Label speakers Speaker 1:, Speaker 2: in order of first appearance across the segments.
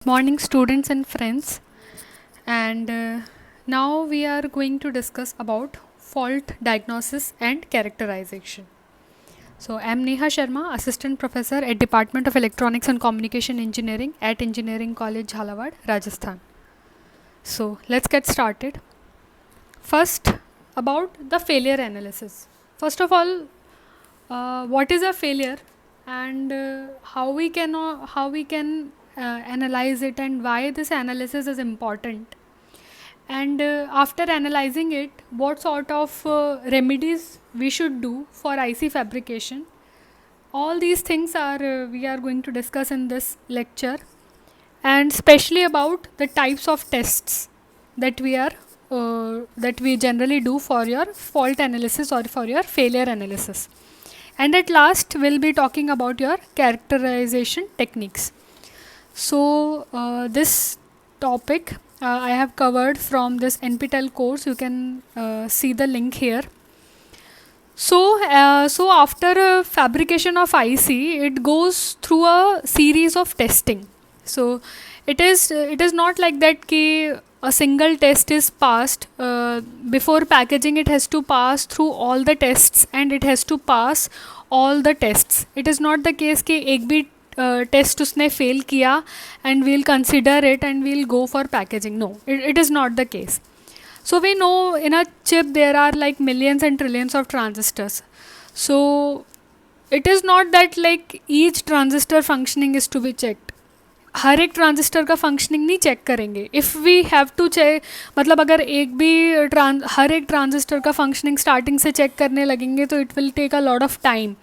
Speaker 1: Morning, students and friends. And now we are going to discuss about fault diagnosis and characterization. So I am Neha Sharma, Assistant Professor at Department of Electronics and Communication Engineering at Engineering College, Jhalawad, Rajasthan. So let's get started. First, about the failure analysis. First of all, what is a failure, and how we can analyze it, and why this analysis is important, and after analyzing it, what sort of remedies we should do for IC fabrication. All these things are we are going to discuss in this lecture, and especially about the types of tests that we generally do for your fault analysis or for your failure analysis. And at last, we'll be talking about your characterization techniques. So, this topic I have covered from this NPTEL course. You can see the link here. So after fabrication of IC, it goes through a series of testing. So, it is not like that कि a single test is passed. Before packaging, it has to pass through all the tests, and it has to pass all the tests. It is not the case कि एक भी test उसने fail किया and we'll consider it and we'll go for packaging. No, it is not the case. So we know in a chip there are like millions and trillions of transistors. So it is not that like each transistor functioning is to be checked. हर एक transistor का functioning नहीं check करेंगे. If we have to check, मतलब अगर एक भी हर एक transistor का फंक्शनिंग स्टार्टिंग से चेक करने लगेंगे तो it will take a lot of time,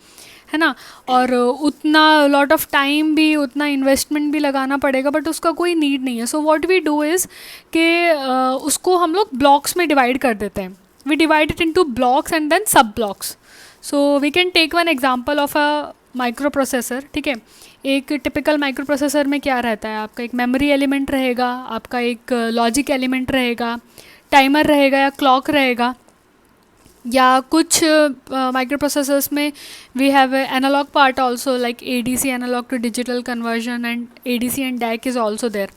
Speaker 1: है ना. और उतना लॉट ऑफ टाइम भी, उतना इन्वेस्टमेंट भी लगाना पड़ेगा, बट उसका कोई नीड नहीं है. So what we do is कि उसको हम लोग ब्लॉक्स में डिवाइड कर देते हैं. We divide it into blocks and then sub blocks. So we can take one example of a microprocessor. ठीक है, एक टिपिकल माइक्रो प्रोसेसर में क्या रहता है, आपका एक मेमोरी एलिमेंट रहेगा, आपका एक लॉजिक एलिमेंट रहेगा, टाइमर रहेगा या क्लॉक रहेगा, या कुछ माइक्रो प्रोसेसर्स में we have analog part also, like ADC, analog to digital conversion, and ADC and DAC is also there,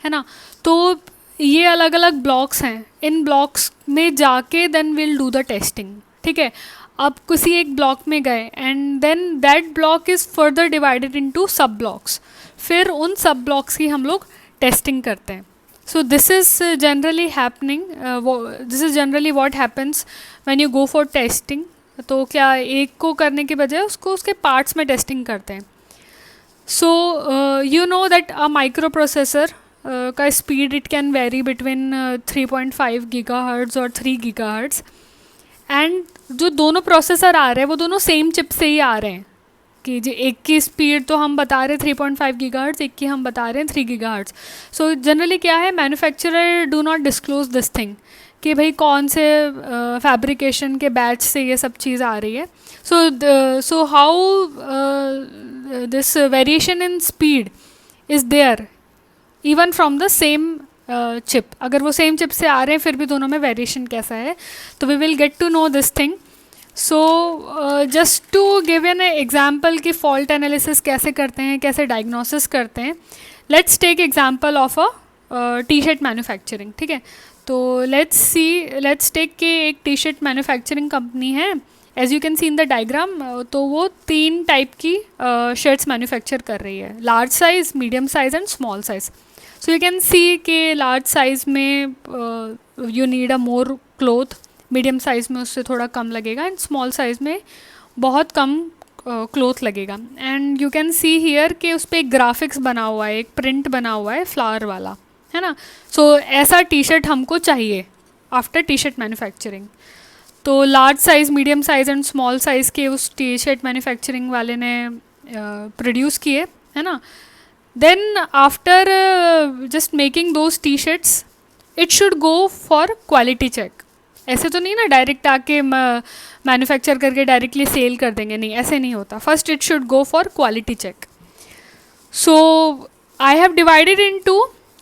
Speaker 1: है ना. तो ये अलग अलग ब्लॉक्स हैं. इन ब्लॉक्स में जाके then will do the testing. ठीक है, अब किसी एक ब्लॉक में गए and then that block is further divided into sub blocks. फिर उन सब ब्लॉक्स की हम लोग टेस्टिंग करते हैं. So this is generally happening. This is generally what happens when you go for testing. तो क्या एक को करने के बजाय उसको उसके पार्ट्स में टेस्टिंग करते हैं. So you know that a microprocessor का speed it can very between 3.5 GHz और 3 GHz. एंड जो दोनों प्रोसेसर आ रहे हैं वो दोनों सेम चिप से ही आ रहे हैं. कि जो एक की स्पीड तो हम बता रहे हैं 3.5 GHz, एक की हम बता रहे हैं 3 GHz. सो जनरली क्या है, manufacturer do not disclose this thing कि भाई कौन से फैब्रिकेशन के बैच से ये सब चीज़ आ रही है. So how this variation in speed is there even from the same chip. अगर वो सेम चिप से आ रहे हैं फिर भी दोनों में वेरिएशन कैसा है, तो we will get to know this thing. So just to give an example कि फॉल्ट एनालिसिस कैसे करते हैं, कैसे डायग्नोसिस करते हैं, let's take example of a T-shirt manufacturing. ठीक है, तो लेट्स टेक कि एक T-shirt मैन्युफैक्चरिंग कंपनी है. As you can see in the diagram, तो वो 3 टाइप की शर्ट्स मैन्युफैक्चर कर रही है, large size, medium size and small size. So you can सी कि लार्ज साइज़ में you need a more cloth, medium size में उससे थोड़ा कम लगेगा, एंड स्मॉल साइज़ में बहुत कम क्लोथ लगेगा. And you can see here कि उस पर एक ग्राफिक्स बना हुआ है, एक प्रिंट बना हुआ है फ्लावर वाला, है ना. सो ऐसा T-shirt हमको चाहिए आफ्टर T-shirt मैन्युफैक्चरिंग. तो large size, medium size and small size के उस T-shirt मैन्युफैक्चरिंग वाले ने प्रोड्यूस किए, है ना. Then after just making those T-shirts, it should go for quality check. ऐसे तो नहीं ना डायरेक्ट आके मैन्युफैक्चर करके डायरेक्टली सेल कर देंगे, नहीं, ऐसे नहीं होता. First it should go for quality check. So I have divided into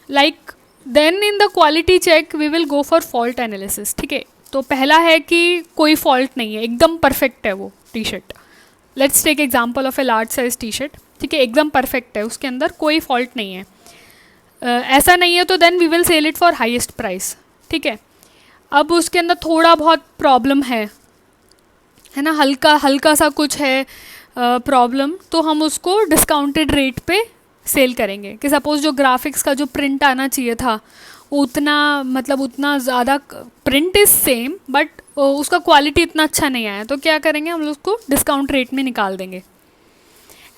Speaker 1: like, then in the quality check we will go for fault analysis. ठीक है, तो पहला है कि कोई फॉल्ट नहीं है, एकदम परफेक्ट है वो T-shirt. Let's take example of a large size T-shirt. ठीक है, एकदम परफेक्ट है, उसके अंदर कोई फॉल्ट नहीं है. ऐसा नहीं है तो then we will sell it for highest price, ठीक है। अब उसके अंदर थोड़ा बहुत प्रॉब्लम है ना, हल्का हल्का सा कुछ है प्रॉब्लम, तो हम उसको डिस्काउंटेड रेट पे सेल करेंगे। कि सपोज़ जो ग्राफिक्स का जो प्रिंट आना चाहिए था उतना, मतलब उतना ज़्यादा, प्रिंट इज़ सेम बट उसका क्वालिटी इतना अच्छा नहीं आया, तो क्या करेंगे हम उसको डिस्काउंट रेट में निकाल देंगे।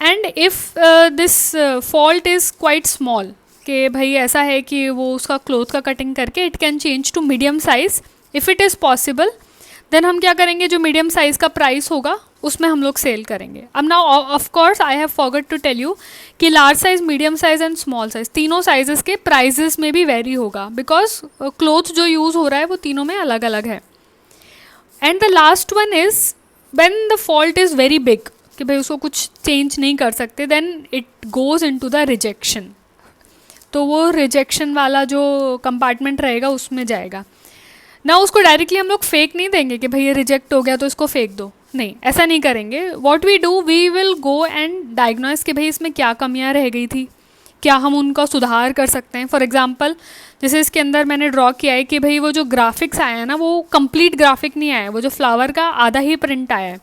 Speaker 1: And if this fault is quite small, कि भाई ऐसा है कि वो उसका क्लोथ का कटिंग करके it can change to medium size if it is possible, then हम क्या करेंगे, जो मीडियम साइज़ का प्राइस होगा उसमें हम लोग सेल करेंगे। अब now of course I have forgot to tell you कि large size, medium size and small size तीनों साइजेस के प्राइजेस में भी वेरी होगा, बिकॉज क्लोथ जो यूज़ हो रहा है वो तीनों में अलग अलग है। And the last one is when the fault is very big, कि भाई उसको कुछ चेंज नहीं कर सकते, then it goes into the rejection. तो वो रिजेक्शन वाला जो कंपार्टमेंट रहेगा उसमें जाएगा ना। उसको डायरेक्टली हम लोग फेंक नहीं देंगे कि भाई ये रिजेक्ट हो गया तो इसको फेंक दो, नहीं, ऐसा नहीं करेंगे। What we do, we will go and diagnose कि भाई इसमें क्या कमियां रह गई थी, क्या हम उनका सुधार कर सकते हैं। फॉर एग्जांपल जैसे इसके अंदर मैंने ड्रॉ किया है कि भाई वो जो ग्राफिक्स आया है ना, वो कंप्लीट ग्राफिक नहीं आया, वो जो फ्लावर का आधा ही प्रिंट आया है,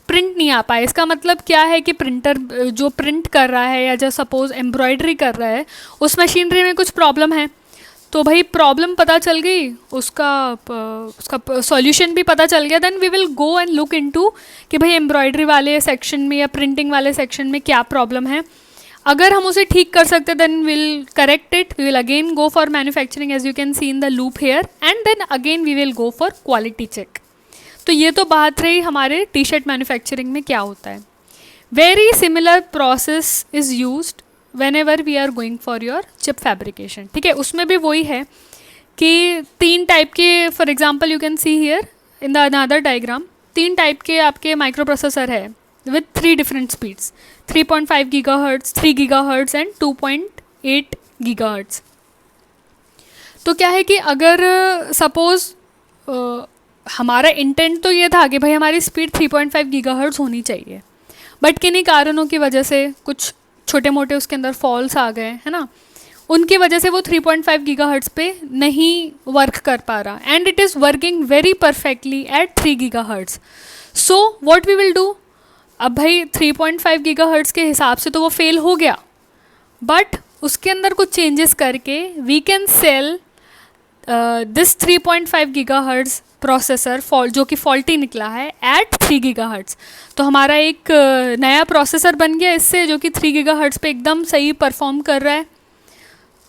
Speaker 1: प्रिंट नहीं आ पाया। इसका मतलब क्या है कि प्रिंटर जो प्रिंट कर रहा है या जो सपोज एम्ब्रॉयडरी कर रहा है उस मशीनरी में कुछ प्रॉब्लम है। तो भाई प्रॉब्लम पता चल गई, उसका सॉल्यूशन भी पता चल गया, then we will go and look into कि भाई एम्ब्रॉयडरी वाले सेक्शन में या प्रिंटिंग वाले सेक्शन में क्या प्रॉब्लम है। अगर हम उसे ठीक कर सकते हैं then will correct it, we will again go for manufacturing as you can see in the loop here, and then again we will go for quality check. तो ये तो बात रही हमारे टी शर्ट मैन्युफैक्चरिंग में क्या होता है। Very similar process is used whenever we are going for your chip fabrication, ठीक है। उसमें भी वही है कि तीन टाइप के, for example you can see here in the another diagram, तीन टाइप के आपके माइक्रो प्रोसेसर है with 3 different speeds, 3.5 gigahertz, 3 gigahertz and 2.8 gigahertz. तो क्या है कि अगर सपोज हमारा इंटेंट तो ये था कि भाई हमारी स्पीड 3.5 गीगाहर्ट्ज़ होनी चाहिए, बट किन्हीं कारणों की वजह से कुछ छोटे मोटे उसके अंदर फॉल्स आ गए, है ना, उनकी वजह से वो 3.5 गीगाहर्ट्ज़ पे नहीं वर्क कर पा रहा, and it is working very perfectly at 3 gigahertz. So what we will do, अब भाई 3.5 गीगाहर्ट्ज़ के हिसाब से तो वो फेल हो गया, बट उसके अंदर कुछ चेंजेस करके we can sell this 3.5 gigahertz processor जो कि फॉल्टी निकला है एट 3 गीगाहर्ट्ज़। तो हमारा एक नया प्रोसेसर बन गया इससे, जो कि 3 गीगाहर्ट्ज़ पे एकदम सही परफॉर्म कर रहा है।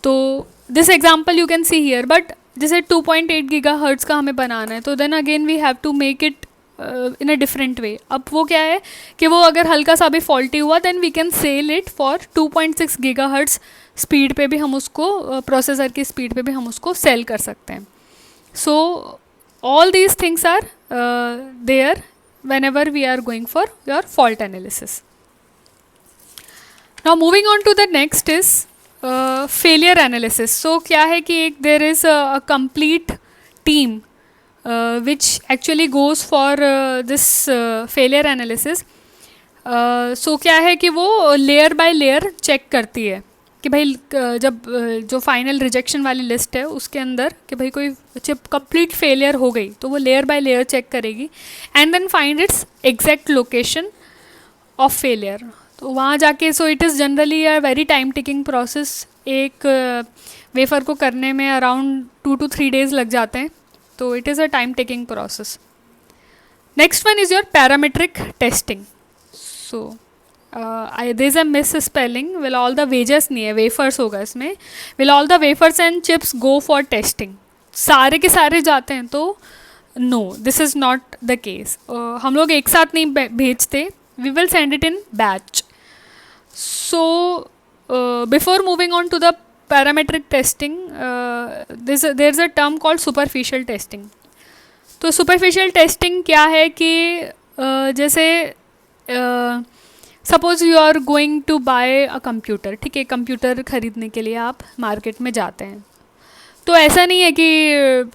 Speaker 1: तो this example you can see here, but जैसे 2.8 गीगाहर्ट्ज़ का हमें बनाना है तो then again we have to make it in a different way. अब वो क्या है कि वो अगर हल्का सा भी फॉल्टी हुआ then we can sell it for 2.6 gigahertz speed पे भी हम उसको, प्रोसेसर की स्पीड पे भी हम उसको सेल कर सकते हैं। सो all these things are there whenever we are going for your fault analysis. Now moving on to the next is failure analysis. So क्या है कि एक there is a complete team which actually goes for this failure analysis. So क्या है कि वो layer by layer check करती है कि भाई जब जो फाइनल रिजेक्शन वाली लिस्ट है उसके अंदर कि भाई कोई चिप कंप्लीट फेलियर हो गई तो वो लेयर बाय लेयर चेक करेगी and then find its exact location of failure. तो वहाँ जाके, so it is generally a very time taking process. एक वेफर को करने में अराउंड 2 to 3 days लग जाते हैं, तो it is a time taking process. Next one is your parametric testing. So there is a misspelling, will all the wages नहीं है, वेफर्स होगा इसमें, will all the wafers and chips go for testing, सारे के सारे जाते हैं, तो no, this is not the case. हम लोग एक साथ नहीं भेजते, we will send it in batch. So before moving on to the parametric testing, there is a term called superficial testing. तो superficial testing क्या है कि जैसे suppose you are going to buy a computer, ठीक है, computer ख़रीदने के लिए आप मार्केट में जाते हैं, तो ऐसा नहीं है कि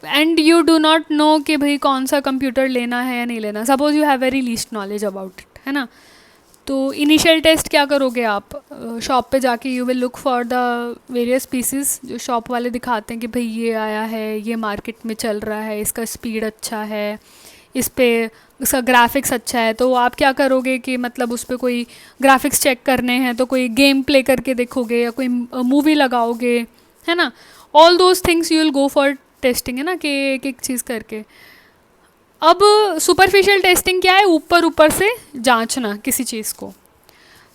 Speaker 1: and you do not know कि भाई कौन सा कंप्यूटर लेना है या नहीं लेना। Suppose you have very least knowledge about it, है ना, तो तो इनिशियल टेस्ट क्या करोगे आप, शॉप पे जाके you will look for the various PCs जो शॉप वाले दिखाते हैं कि भाई ये आया है, ये मार्केट में चल रहा है, इसका स्पीड अच्छा है, इस पे इसका ग्राफिक्स अच्छा है। तो आप क्या करोगे कि मतलब उस पर कोई ग्राफिक्स चेक करने हैं तो कोई गेम प्ले करके देखोगे या कोई मूवी लगाओगे, है ना। All those things you will go for testing, है ना, कि एक एक चीज़ करके। अब सुपरफिशियल टेस्टिंग क्या है, ऊपर ऊपर से जांचना किसी चीज़ को।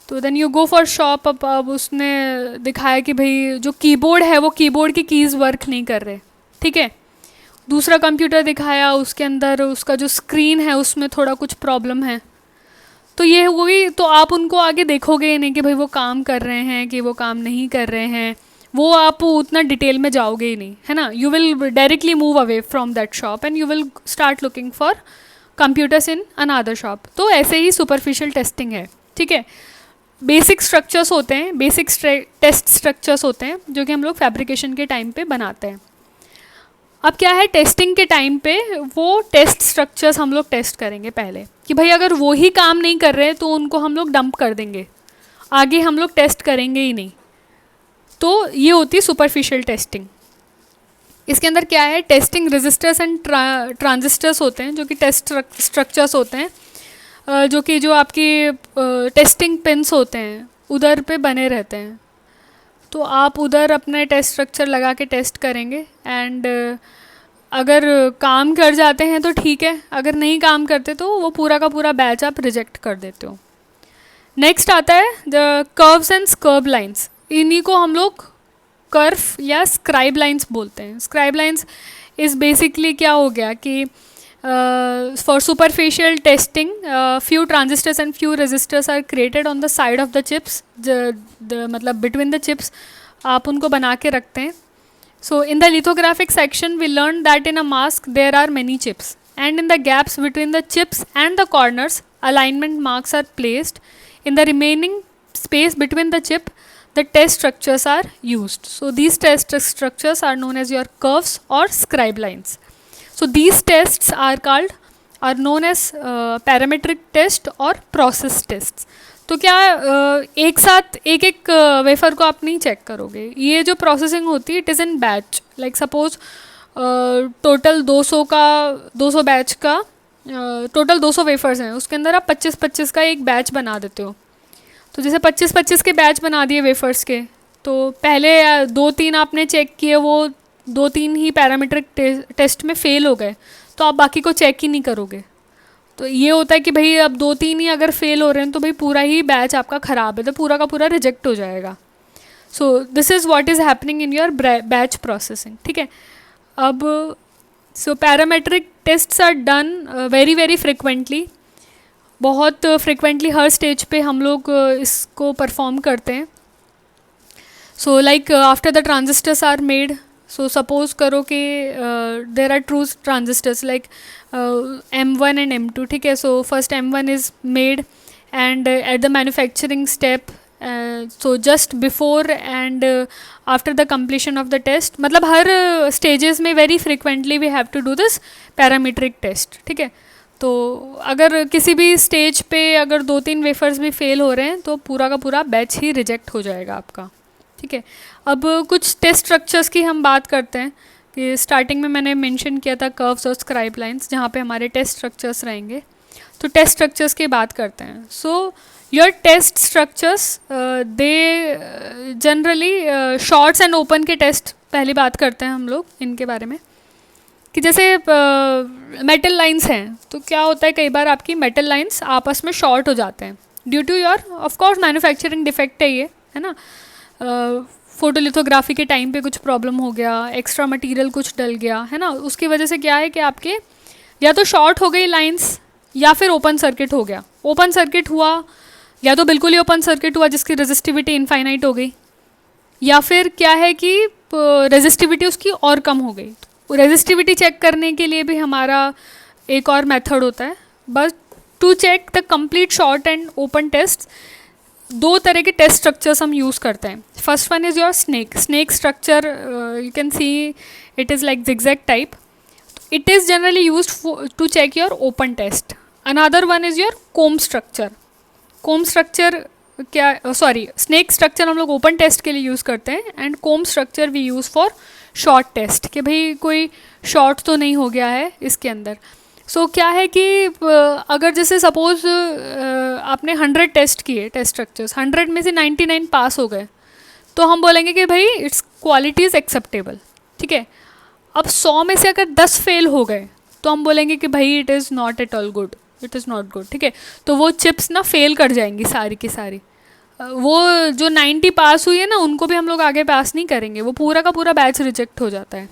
Speaker 1: तो then you go for shop, अब उसने दिखाया कि भाई जो कीबोर्ड है वो कीबोर्ड की कीज़ वर्क नहीं कर रहे, ठीक है। दूसरा कंप्यूटर दिखाया, उसके अंदर उसका जो स्क्रीन है उसमें थोड़ा कुछ प्रॉब्लम है। तो ये हुई, तो आप उनको आगे देखोगे ही नहीं कि भाई वो काम कर रहे हैं कि वो काम नहीं कर रहे हैं, वो आप उतना डिटेल में जाओगे ही नहीं, है ना। You will directly move away from that shop and you will start looking for computers in another shop. तो ऐसे ही सुपरफिशियल टेस्टिंग है, ठीक है। बेसिक स्ट्रक्चर्स होते हैं, बेसिक टेस्ट स्ट्रक्चर्स होते हैं जो कि हम लोग फैब्रिकेशन के टाइम पे बनाते हैं। अब क्या है, टेस्टिंग के टाइम पे वो टेस्ट स्ट्रक्चर्स हम लोग टेस्ट करेंगे पहले कि भाई अगर वो ही काम नहीं कर रहे तो उनको हम लोग डंप कर देंगे, आगे हम लोग टेस्ट करेंगे ही नहीं। तो ये होती है सुपरफिशियल टेस्टिंग। इसके अंदर क्या है, टेस्टिंग रेजिस्टर्स एंड ट्रांजिस्टर्स होते हैं जो कि टेस्ट स्ट्रक्चर्स होते हैं, जो आपकी टेस्टिंग पिन्स होते हैं उधर पे बने रहते हैं। तो आप उधर अपने टेस्ट स्ट्रक्चर लगा के टेस्ट करेंगे एंड अगर काम कर जाते हैं तो ठीक है, अगर नहीं काम करते तो वो पूरा का पूरा बैच आप रिजेक्ट कर देते हो। नेक्स्ट आता है the curves and scrub lines. इन्हीं को हम लोग कर्व या स्क्राइब लाइंस बोलते हैं। स्क्राइब लाइंस इज़ बेसिकली क्या हो गया कि for superficial testing few transistors and few resistors are created on the side of the chips, मतलब between the chips आप उनको बना के रखते हैं। So in the lithographic section we learned that in a mask there are many chips and in the gaps between the chips and the corners alignment marks are placed. In the remaining space between the chip the test structures are used. So these test structures are known as your curves or scribe lines. So these tests are known as parametric test और process tests. तो क्या एक साथ एक एक wafer को आप नहीं चेक करोगे, ये जो प्रोसेसिंग होती है it is in batch. Like suppose total 200 batch का टोटल 200 वेफर्स हैं, उसके अंदर आप 25-25 का एक बैच बना देते हो। तो जैसे 25-25 के बैच बना दिए वेफर्स के, तो पहले 2-3 आपने चेक किए, वो 2-3 ही पैरामीट्रिक टेस्ट में फ़ेल हो गए, तो आप बाकी को चेक ही नहीं करोगे। तो ये होता है कि भाई अब 2-3 ही अगर फेल हो रहे हैं तो भाई पूरा ही बैच आपका ख़राब है, तो पूरा का पूरा रिजेक्ट हो जाएगा। So this is what is happening in your batch processing, ठीक है। अब so parametric tests are done very very frequently, बहुत फ्रिक्वेंटली हर स्टेज पे हम लोग इसको परफॉर्म करते हैं। So like after the transistors are made, so suppose करो कि there are two transistors like M1 and M2, ठीक है। So first M1 is made and at the manufacturing step, so just before and after the completion of the test, मतलब हर stages में very frequently we have to do this parametric test, ठीक है। तो अगर किसी भी स्टेज पे अगर 2-3 वेफर्स भी फेल हो रहे हैं तो पूरा का पूरा बैच ही रिजेक्ट हो जाएगा आपका, ठीक है। अब कुछ टेस्ट स्ट्रक्चर्स की हम बात करते हैं कि स्टार्टिंग में मैंने मेंशन किया था कर्व्स और स्क्राइब लाइंस, जहाँ पे हमारे टेस्ट स्ट्रक्चर्स रहेंगे। तो टेस्ट स्ट्रक्चर्स की बात करते हैं। So your test structures they generally shorts and open के टेस्ट पहली बात करते हैं हम लोग इनके बारे में, कि जैसे मेटल लाइंस हैं, तो क्या होता है कई बार आपकी मेटल लाइंस आपस में शॉर्ट हो जाते हैं due to your of course manufacturing defect है ये, है ना। फोटोलिथोग्राफी के टाइम पे कुछ प्रॉब्लम हो गया, एक्स्ट्रा मटेरियल कुछ डल गया, है ना, उसकी वजह से क्या है कि आपके या तो शॉर्ट हो गई लाइंस या फिर ओपन सर्किट हो गया। ओपन सर्किट हुआ या तो बिल्कुल ही ओपन सर्किट हुआ जिसकी रेजिस्टिविटी इनफाइनाइट हो गई, या फिर क्या है कि रेजिस्टिविटी उसकी और कम हो गई। रेजिस्टिविटी चेक करने के लिए भी हमारा एक और मेथड होता है, बस to check the complete short and open test. 2 तरह के टेस्ट स्ट्रक्चर्स हम यूज़ करते हैं। First one is your snake structure, you can see it is like zigzag type, it is generally used to check your open test. Another one is your comb structure. Comb structure क्या, sorry, snake structure हम लोग open test के लिए use करते हैं, and comb structure we use for short test, कि भाई कोई शॉर्ट तो नहीं हो गया है इसके अंदर। सो क्या है कि अगर जैसे सपोज आपने 100 टेस्ट किए, टेस्ट स्ट्रक्चर्स, 100 में से 99 पास हो गए, तो हम बोलेंगे कि भाई इट्स क्वालिटी इज़ एक्सेप्टेबल, ठीक है। अब 100 में से अगर 10 फेल हो गए, तो हम बोलेंगे कि भाई it is not at all good, it is not good, ठीक है। तो वो चिप्स ना फेल कर जाएंगी सारी की सारी। वो जो 90 पास हुई है ना, उनको भी हम लोग आगे पास नहीं करेंगे, वो पूरा का पूरा बैच रिजेक्ट हो जाता है।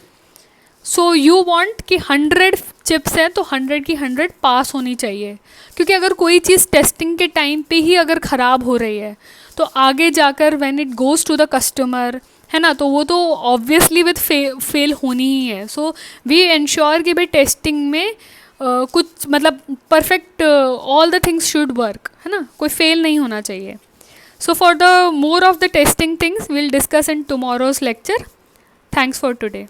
Speaker 1: सो यू वांट कि 100 चिप्स हैं तो 100 की 100 पास होनी चाहिए, क्योंकि अगर कोई चीज़ टेस्टिंग के टाइम पे ही अगर ख़राब हो रही है, तो आगे जाकर when it goes to the customer, है ना, तो वो तो ऑब्वियसली विद फेल होनी ही है। सो वी इंश्योर कि भाई टेस्टिंग में कुछ मतलब perfect all the things should work, है ना, कोई फेल नहीं होना चाहिए। So for the more of the testing things will discuss in tomorrow's lecture. Thanks for today.